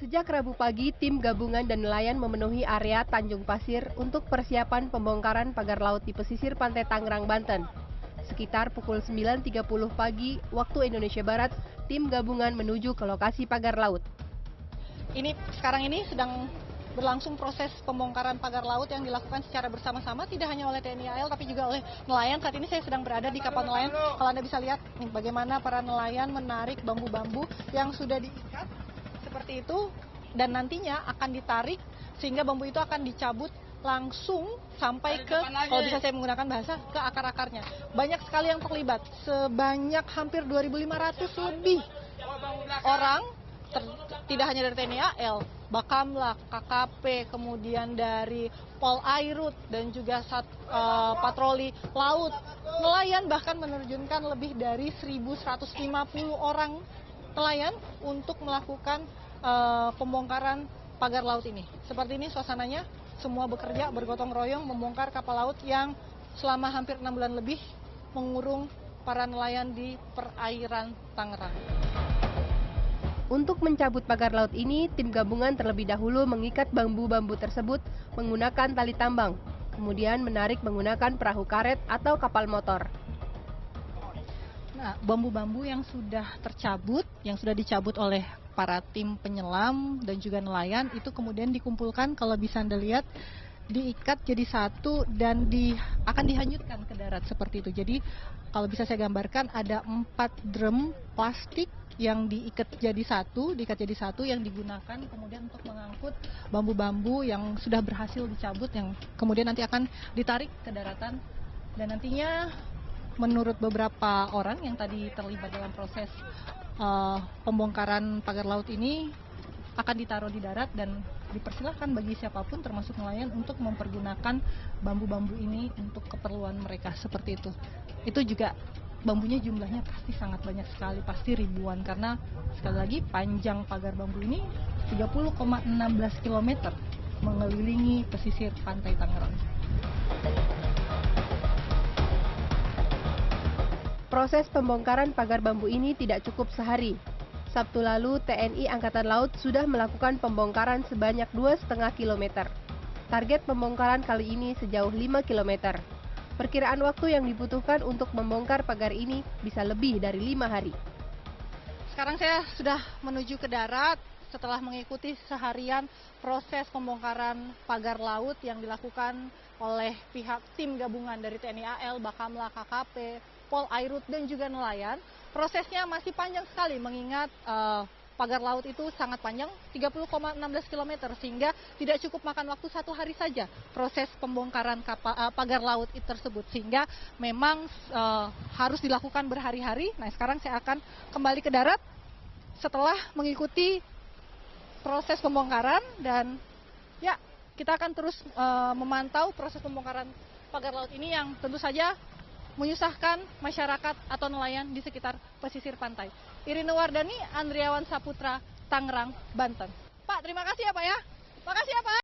Sejak Rabu pagi, tim gabungan dan nelayan memenuhi area Tanjung Pasir untuk persiapan pembongkaran pagar laut di pesisir pantai Tangerang, Banten. Sekitar pukul 9.30 pagi waktu Indonesia Barat, tim gabungan menuju ke lokasi pagar laut. Sekarang ini sedang berlangsung proses pembongkaran pagar laut yang dilakukan secara bersama-sama, tidak hanya oleh TNI AL tapi juga oleh nelayan. Saat ini saya sedang berada di kapal nelayan. Kalau Anda bisa lihat nih, bagaimana para nelayan menarik bambu-bambu yang sudah diikat seperti itu, dan nantinya akan ditarik sehingga bambu itu akan dicabut langsung sampai ke, kalau bisa saya menggunakan bahasa, ke akar-akarnya. Banyak sekali yang terlibat, sebanyak hampir 2.500 lebih orang, tidak hanya dari TNI AL, Bakamla, KKP, kemudian dari Polairut dan juga patroli laut. Nelayan bahkan menerjunkan lebih dari 1.150 orang nelayan untuk melakukan pembongkaran pagar laut ini. Seperti ini suasananya, semua bekerja bergotong royong membongkar kapal laut yang selama hampir 6 bulan lebih mengurung para nelayan di perairan Tangerang. Untuk mencabut pagar laut ini, tim gabungan terlebih dahulu mengikat bambu-bambu tersebut menggunakan tali tambang, kemudian menarik menggunakan perahu karet atau kapal motor. Nah, bambu-bambu yang sudah tercabut, yang sudah dicabut oleh para tim penyelam dan juga nelayan, itu kemudian dikumpulkan, kalau bisa Anda lihat, diikat jadi satu dan akan dihanyutkan ke darat seperti itu. Jadi kalau bisa saya gambarkan, ada 4 drum plastik yang diikat jadi satu yang digunakan kemudian untuk mengangkut bambu-bambu yang sudah berhasil dicabut, yang kemudian nanti akan ditarik ke daratan. Dan nantinya menurut beberapa orang yang tadi terlibat dalam proses pembongkaran pagar laut ini, akan ditaruh di darat dan dipersilahkan bagi siapapun termasuk nelayan untuk mempergunakan bambu-bambu ini untuk keperluan mereka seperti itu. Itu juga bambunya jumlahnya pasti sangat banyak sekali, pasti ribuan, karena sekali lagi panjang pagar bambu ini 30,16 km mengelilingi pesisir pantai Tangerang. Proses pembongkaran pagar bambu ini tidak cukup sehari. Sabtu lalu, TNI Angkatan Laut sudah melakukan pembongkaran sebanyak 2,5 km. Target pembongkaran kali ini sejauh 5 km. Perkiraan waktu yang dibutuhkan untuk membongkar pagar ini bisa lebih dari 5 hari. Sekarang saya sudah menuju ke darat setelah mengikuti seharian proses pembongkaran pagar laut yang dilakukan oleh pihak tim gabungan dari TNI AL, Bakamla, KKP, Polairut dan juga nelayan. Prosesnya masih panjang sekali mengingat pagar laut itu sangat panjang, 30,16 km, sehingga tidak cukup makan waktu 1 hari saja proses pembongkaran pagar laut tersebut, sehingga memang harus dilakukan berhari-hari. Nah, sekarang saya akan kembali ke darat setelah mengikuti proses pembongkaran, dan ya, kita akan terus memantau proses pembongkaran pagar laut ini yang tentu saja menyusahkan masyarakat atau nelayan di sekitar pesisir pantai. Irine Wardani, Andriawan Saputra, Tangerang, Banten. Pak, terima kasih ya Pak ya. Makasih ya Pak.